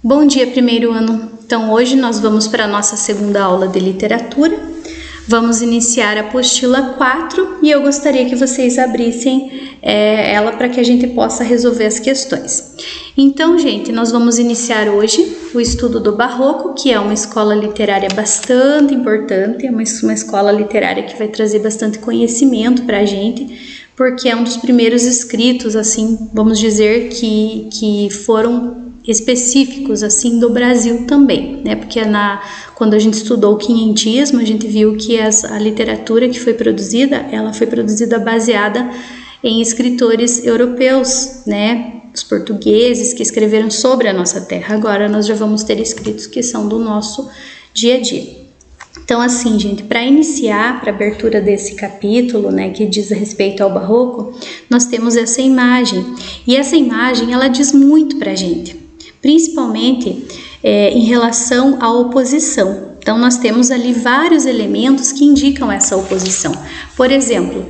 Bom dia, primeiro ano. Então, hoje nós vamos para a nossa segunda aula de literatura. Vamos iniciar a apostila 4 e eu gostaria que vocês abrissem ela para que a gente possa resolver as questões. Então, gente, nós vamos iniciar hoje o estudo do Barroco, que é uma escola literária bastante importante, é uma escola literária que vai trazer bastante conhecimento para a gente, porque é um dos primeiros escritos, assim, vamos dizer, que foram específicos assim do Brasil também, né? Porque quando a gente estudou o quinhentismo, a gente viu que a literatura que foi produzida, ela foi produzida baseada em escritores europeus, né? Os portugueses que escreveram sobre a nossa terra. Agora nós já vamos ter escritos que são do nosso dia a dia. Então, assim, gente, para iniciar, para a abertura desse capítulo, né, que diz a respeito ao Barroco, nós temos essa imagem. E essa imagem, ela diz muito para a gente, principalmente em relação à oposição. Então, nós temos ali vários elementos que indicam essa oposição. Por exemplo,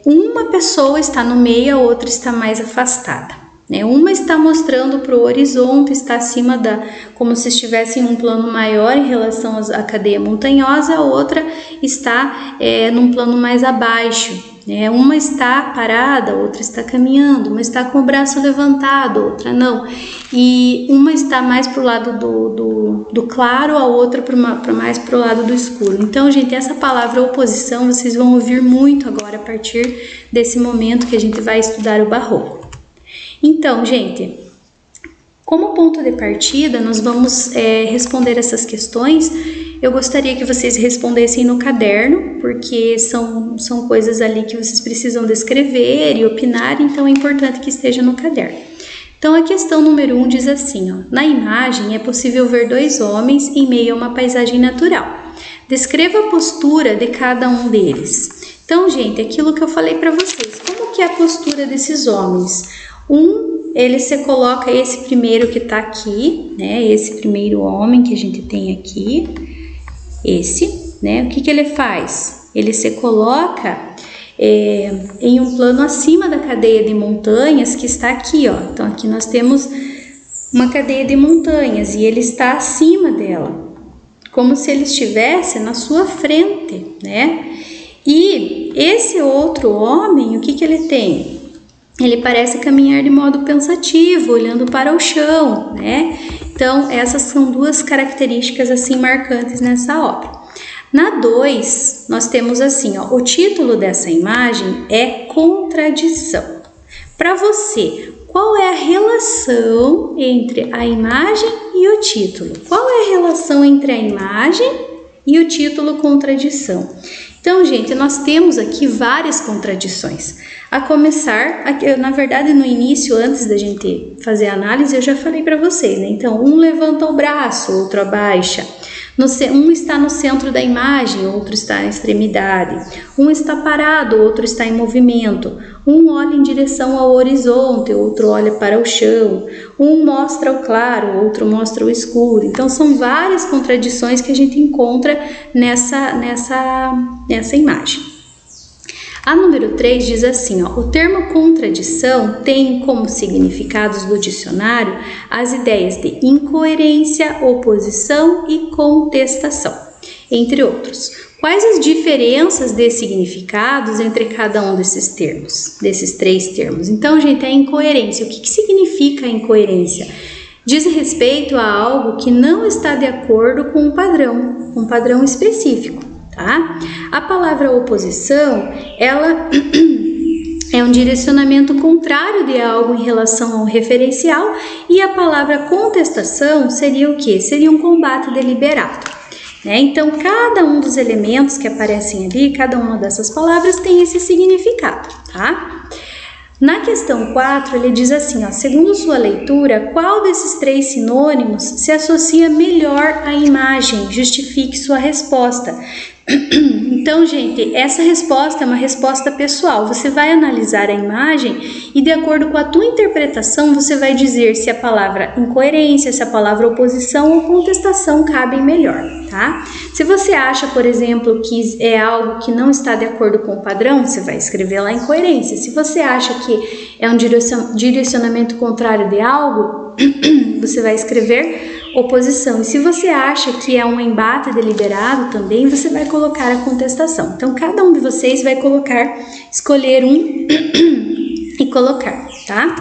uma pessoa está no meio, a outra está mais afastada. Uma está mostrando para o horizonte, está acima como se estivesse em um plano maior em relação à cadeia montanhosa, a outra está num plano mais abaixo. Uma está parada, a outra está caminhando, uma está com o braço levantado, a outra não. E uma está mais para o lado do claro, a outra mais para o lado do escuro. Então, gente, essa palavra oposição vocês vão ouvir muito agora a partir desse momento que a gente vai estudar o Barroco. Então, gente, como ponto de partida, nós vamos responder essas questões. Eu gostaria que vocês respondessem no caderno, porque são coisas ali que vocês precisam descrever e opinar, então é importante que esteja no caderno. Então, a questão número 1 diz assim, ó, na imagem é possível ver dois homens em meio a uma paisagem natural. Descreva a postura de cada um deles. Então, gente, aquilo que eu falei para vocês, como que é a postura desses homens? Ele se coloca, esse primeiro que está aqui, né? Esse primeiro homem que a gente tem aqui, né? O que ele faz? Ele se coloca em um plano acima da cadeia de montanhas que está aqui, ó. Então, aqui nós temos uma cadeia de montanhas e ele está acima dela, como se ele estivesse na sua frente, né? E esse outro homem, o que ele tem? Ele parece caminhar de modo pensativo, olhando para o chão, né? Então, essas são duas características assim marcantes nessa obra. Na 2, nós temos assim, ó, o título dessa imagem é contradição. Para você, qual é a relação entre a imagem e o título? Qual é a relação entre a imagem e o título contradição? Então, gente, nós temos aqui várias contradições. A começar, na verdade, no início, antes da gente fazer a análise, eu já falei para vocês, né? Então, um levanta o braço, outro abaixa. Um está no centro da imagem, outro está na extremidade. Um está parado, outro está em movimento. Um olha em direção ao horizonte, outro olha para o chão. Um mostra o claro, outro mostra o escuro. Então, são várias contradições que a gente encontra nessa imagem. A número 3 diz assim, ó, o termo contradição tem como significados do dicionário as ideias de incoerência, oposição e contestação, entre outros. Quais as diferenças de significados entre cada um desses termos, desses 3 termos? Então, gente, a incoerência. O que significa a incoerência? Diz respeito a algo que não está de acordo com um padrão específico. Tá? A palavra oposição, ela é um direcionamento contrário de algo em relação ao referencial, e a palavra contestação seria o quê? Seria um combate deliberado, né? Então, cada um dos elementos que aparecem ali, cada uma dessas palavras tem esse significado, tá? Na questão 4, ele diz assim, ó, segundo sua leitura, qual desses 3 sinônimos se associa melhor à imagem? Justifique sua resposta. Então, gente, essa resposta é uma resposta pessoal. Você vai analisar a imagem e, de acordo com a tua interpretação, você vai dizer se a palavra incoerência, se a palavra oposição ou contestação cabem melhor, tá? Se você acha, por exemplo, que é algo que não está de acordo com o padrão, você vai escrever lá incoerência. Se você acha que é um direcionamento contrário de algo, você vai escrever oposição. E se você acha que é um embate deliberado também, você vai colocar a contestação. Então, cada um de vocês vai escolher um e colocar, tá?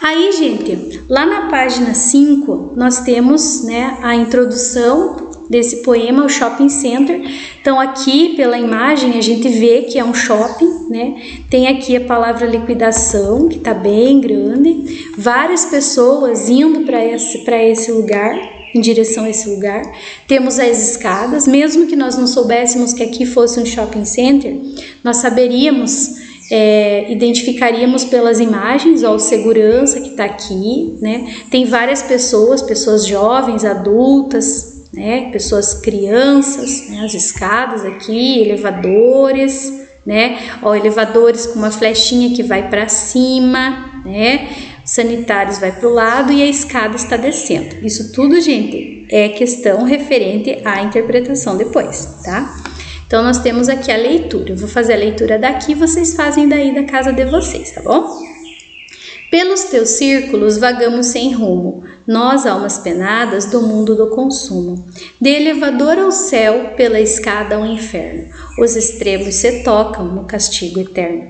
Aí, gente, lá na página 5, nós temos, né, a introdução desse poema, o Shopping Center. Então, aqui, pela imagem, a gente vê que é um shopping, né? Tem aqui a palavra liquidação, que tá bem grande. Várias pessoas indo para esse lugar, em direção a esse lugar. Temos as escadas. Mesmo que nós não soubéssemos que aqui fosse um shopping center, nós saberíamos, identificaríamos pelas imagens, ó, o segurança que tá aqui, né? Tem várias pessoas jovens, adultas, né, pessoas crianças, né, as escadas aqui, elevadores, né, ó, elevadores com uma flechinha que vai para cima, né, sanitários vai para o lado e a escada está descendo. Isso tudo, gente, é questão referente à interpretação depois, tá? Então, nós temos aqui a leitura. Eu vou fazer a leitura daqui, vocês fazem daí da casa de vocês, tá bom? Pelos teus círculos vagamos sem rumo, nós, almas penadas do mundo do consumo. De elevador ao céu, pela escada ao inferno, os extremos se tocam no castigo eterno.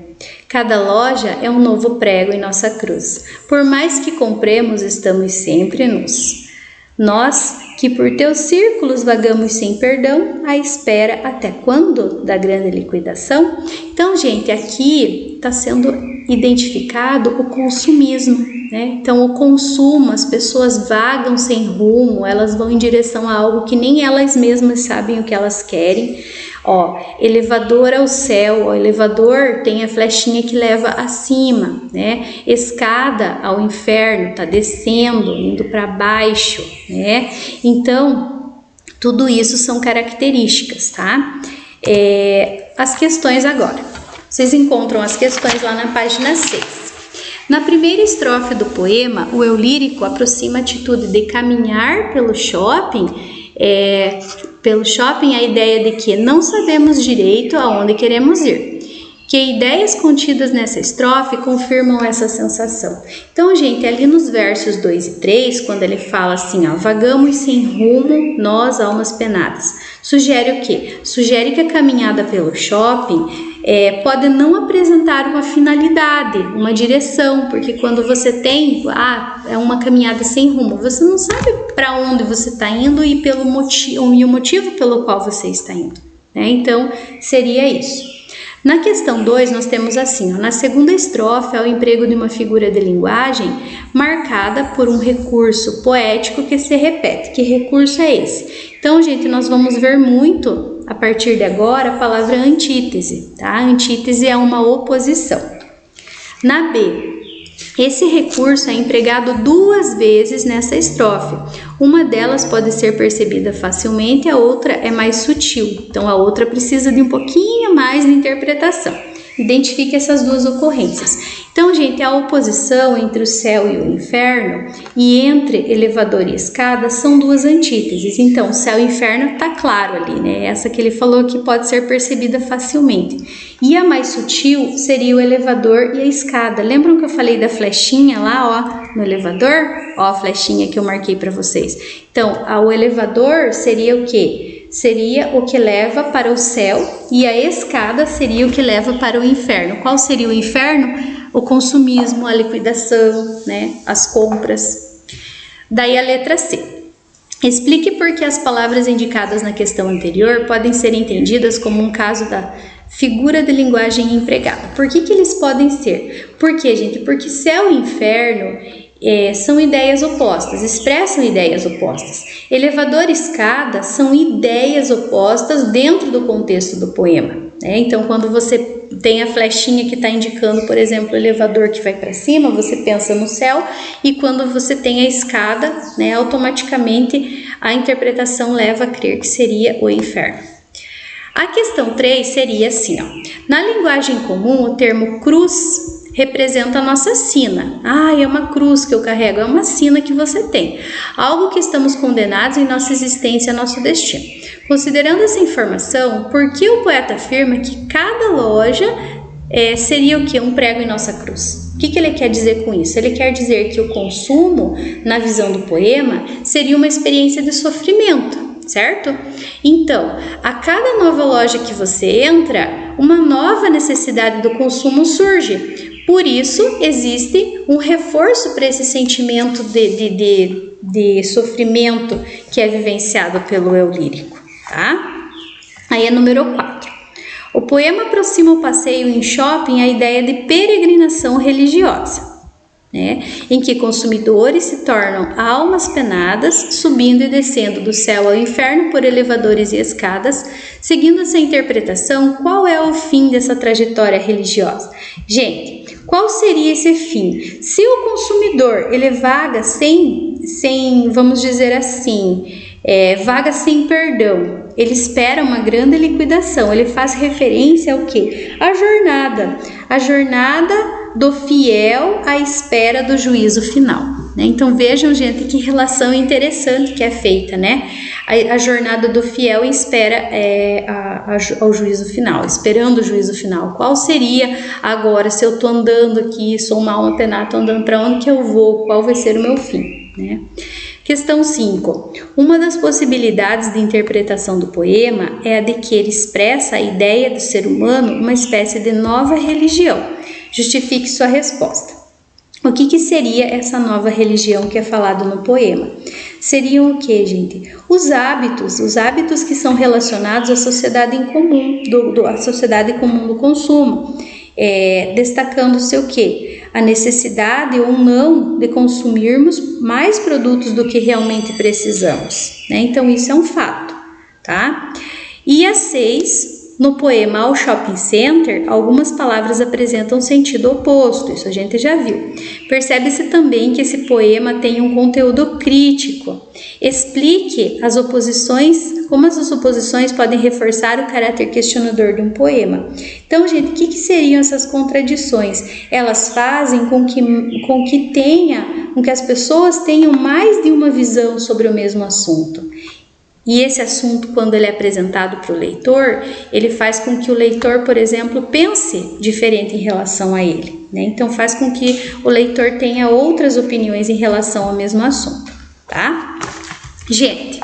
Cada loja é um novo prego em nossa cruz. Por mais que compremos, estamos sempre nus. Nós, que por teus círculos vagamos sem perdão, à espera até quando da grande liquidação? Então, gente, aqui está sendo identificado o consumismo, né? Então, o consumo, as pessoas vagam sem rumo, elas vão em direção a algo que nem elas mesmas sabem o que elas querem. Ó, elevador ao céu, ó, elevador tem a flechinha que leva acima, né? Escada ao inferno, tá descendo, indo para baixo, né? Então, tudo isso são características, tá? As questões agora. Vocês encontram as questões lá na página 6. Na primeira estrofe do poema, o eu lírico aproxima a atitude de caminhar pelo shopping, a ideia de que não sabemos direito aonde queremos ir. Que ideias contidas nessa estrofe confirmam essa sensação. Então, gente, ali nos versos 2 e 3, quando ele fala assim, ó, vagamos sem rumo, nós, almas penadas, sugere o quê? Sugere que a caminhada pelo shopping pode não apresentar uma finalidade, uma direção, porque quando você tem, é uma caminhada sem rumo, você não sabe para onde você está indo e o motivo pelo qual você está indo, né? Então, seria isso. Na questão 2, nós temos assim, ó, na segunda estrofe, é o emprego de uma figura de linguagem marcada por um recurso poético que se repete. Que recurso é esse? Então, gente, nós vamos ver muito, a partir de agora, a palavra antítese, tá? Antítese é uma oposição. Na B, esse recurso é empregado 2 vezes nessa estrofe. Uma delas pode ser percebida facilmente, a outra é mais sutil. Então, a outra precisa de um pouquinho mais de interpretação. Identifique essas 2 ocorrências. Então, gente, a oposição entre o céu e o inferno e entre elevador e escada são 2 antíteses. Então, o céu e o inferno tá claro ali, né? Essa que ele falou que pode ser percebida facilmente. E a mais sutil seria o elevador e a escada. Lembram que eu falei da flechinha lá, ó, no elevador? Ó, a flechinha que eu marquei para vocês. Então, o elevador seria o quê? Seria o que leva para o céu e a escada seria o que leva para o inferno. Qual seria o inferno? O consumismo, a liquidação, né? As compras. Daí a letra C. Explique por que as palavras indicadas na questão anterior podem ser entendidas como um caso da figura de linguagem empregada. Por que eles podem ser? Por quê, gente? Porque céu e inferno são ideias opostas, expressam ideias opostas. Elevador e escada são ideias opostas dentro do contexto do poema, né? Então, quando você tem a flechinha que está indicando, por exemplo, o elevador que vai para cima, você pensa no céu, e quando você tem a escada, né, automaticamente a interpretação leva a crer que seria o inferno. A questão 3 seria assim, ó. Na linguagem comum, o termo cruz representa a nossa sina. É uma cruz que eu carrego, é uma sina que você tem. Algo que estamos condenados em nossa existência, nosso destino. Considerando essa informação, por que o poeta afirma que cada loja seria o quê? Um prego em nossa cruz? O que ele quer dizer com isso? Ele quer dizer que o consumo, na visão do poema, seria uma experiência de sofrimento, certo? Então, a cada nova loja que você entra, uma nova necessidade do consumo surge. Por isso, existe um reforço para esse sentimento de sofrimento que é vivenciado pelo eu lírico, tá? Aí é número 4. O poema aproxima o passeio em shopping à ideia de peregrinação religiosa, né? Em que consumidores se tornam almas penadas, subindo e descendo do céu ao inferno por elevadores e escadas. Seguindo essa interpretação, qual é o fim dessa trajetória religiosa? Gente, qual seria esse fim? Se o consumidor ele vaga sem vamos dizer assim, vaga sem perdão, ele espera uma grande liquidação, ele faz referência ao quê? A jornada do fiel à espera do juízo final, né? Então vejam, gente, que relação interessante que é feita, né? A jornada do fiel em espera ao juízo final, esperando o juízo final. Qual seria agora, se eu estou andando aqui, sou uma alma penada, estou andando para onde que eu vou? Qual vai ser o meu fim, né? Questão 5. Uma das possibilidades de interpretação do poema é a de que ele expressa a ideia do ser humano uma espécie de nova religião. Justifique sua resposta. O que seria essa nova religião que é falado no poema? Seriam o que, gente? Os hábitos que são relacionados à sociedade em comum, à sociedade comum do consumo, destacando-se o que? A necessidade ou não de consumirmos mais produtos do que realmente precisamos, né? Então isso é um fato, tá? E a 6, no poema Ao Shopping Center, algumas palavras apresentam sentido oposto, isso a gente já viu. Percebe-se também que esse poema tem um conteúdo crítico. Explique como as oposições podem reforçar o caráter questionador de um poema. Então, gente, o que seriam essas contradições? Elas fazem com que as pessoas tenham mais de uma visão sobre o mesmo assunto. E esse assunto, quando ele é apresentado para o leitor, ele faz com que o leitor, por exemplo, pense diferente em relação a ele, né? Então faz com que o leitor tenha outras opiniões em relação ao mesmo assunto, tá? Gente,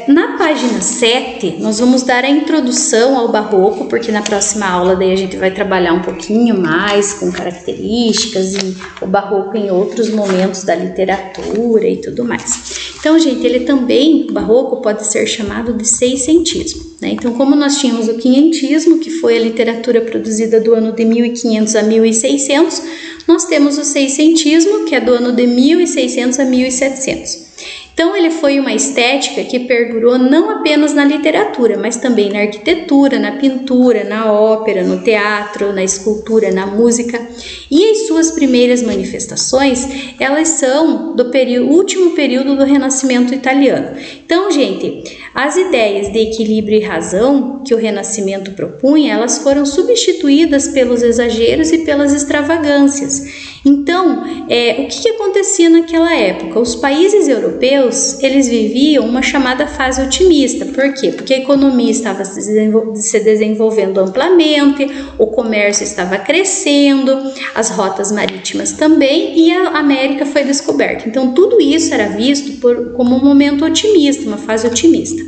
na página 7, nós vamos dar a introdução ao barroco, porque na próxima aula daí a gente vai trabalhar um pouquinho mais com características e o barroco em outros momentos da literatura e tudo mais. Então, gente, o barroco pode ser chamado de seiscentismo, né? Então, como nós tínhamos o quinhentismo, que foi a literatura produzida do ano de 1500 a 1600, nós temos o seiscentismo, que é do ano de 1600 a 1700. Então, ele foi uma estética que perdurou não apenas na literatura, mas também na arquitetura, na pintura, na ópera, no teatro, na escultura, na música. E as suas primeiras manifestações, elas são do último período do Renascimento italiano. Então, gente, as ideias de equilíbrio e razão que o Renascimento propunha, elas foram substituídas pelos exageros e pelas extravagâncias. Então, o que acontecia naquela época? Os países europeus, eles viviam uma chamada fase otimista. Por quê? Porque a economia estava se desenvolvendo amplamente, o comércio estava crescendo, as rotas marítimas também, e a América foi descoberta. Então, tudo isso era visto como um momento otimista, uma fase otimista.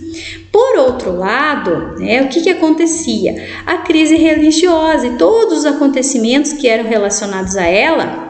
Por outro lado, o que acontecia? A crise religiosa e todos os acontecimentos que eram relacionados a ela,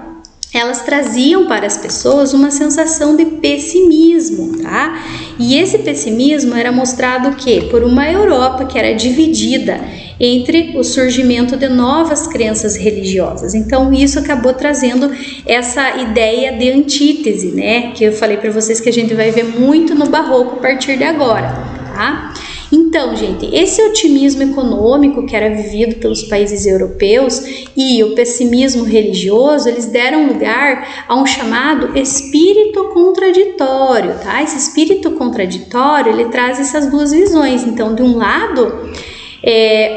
elas traziam para as pessoas uma sensação de pessimismo, tá? E esse pessimismo era mostrado por uma Europa que era dividida entre o surgimento de novas crenças religiosas. Então, isso acabou trazendo essa ideia de antítese, né? Que eu falei para vocês que a gente vai ver muito no barroco a partir de agora, tá? Então, gente, esse otimismo econômico que era vivido pelos países europeus e o pessimismo religioso, eles deram lugar a um chamado espírito contraditório, tá? Esse espírito contraditório, ele traz essas duas visões. Então, de um lado,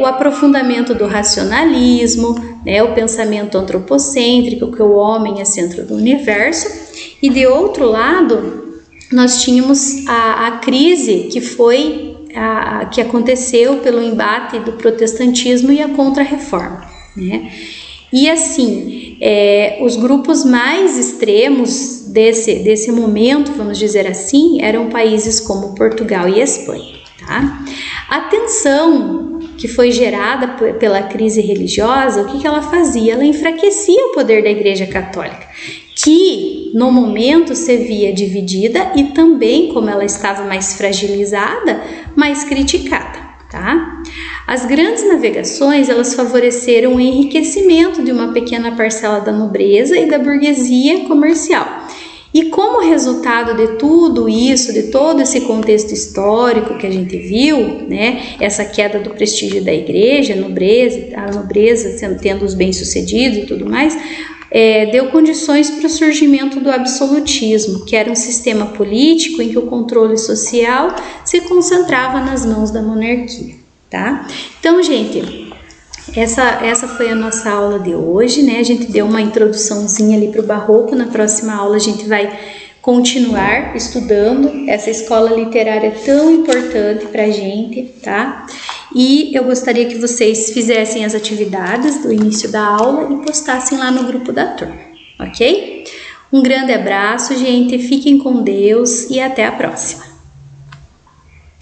o aprofundamento do racionalismo, né, o pensamento antropocêntrico, que o homem é centro do universo, e de outro lado, nós tínhamos a crise que aconteceu pelo embate do protestantismo e a contra-reforma, né? E assim, os grupos mais extremos desse momento, vamos dizer assim, eram países como Portugal e Espanha, tá? A tensão que foi gerada pela crise religiosa, o que ela fazia? Ela enfraquecia o poder da Igreja Católica, que no momento se via dividida e também, como ela estava mais fragilizada, mais criticada, tá? As grandes navegações, elas favoreceram o enriquecimento de uma pequena parcela da nobreza e da burguesia comercial. E como resultado de tudo isso, de todo esse contexto histórico que a gente viu, né, essa queda do prestígio da igreja, a nobreza tendo os bem-sucedidos e tudo mais, deu condições para o surgimento do absolutismo, que era um sistema político em que o controle social se concentrava nas mãos da monarquia, tá? Então, gente, essa foi a nossa aula de hoje, né? A gente deu uma introduçãozinha ali para o Barroco. Na próxima aula a gente vai continuar estudando essa escola literária tão importante para a gente, tá? E eu gostaria que vocês fizessem as atividades do início da aula e postassem lá no grupo da turma, ok? Um grande abraço, gente, fiquem com Deus e até a próxima!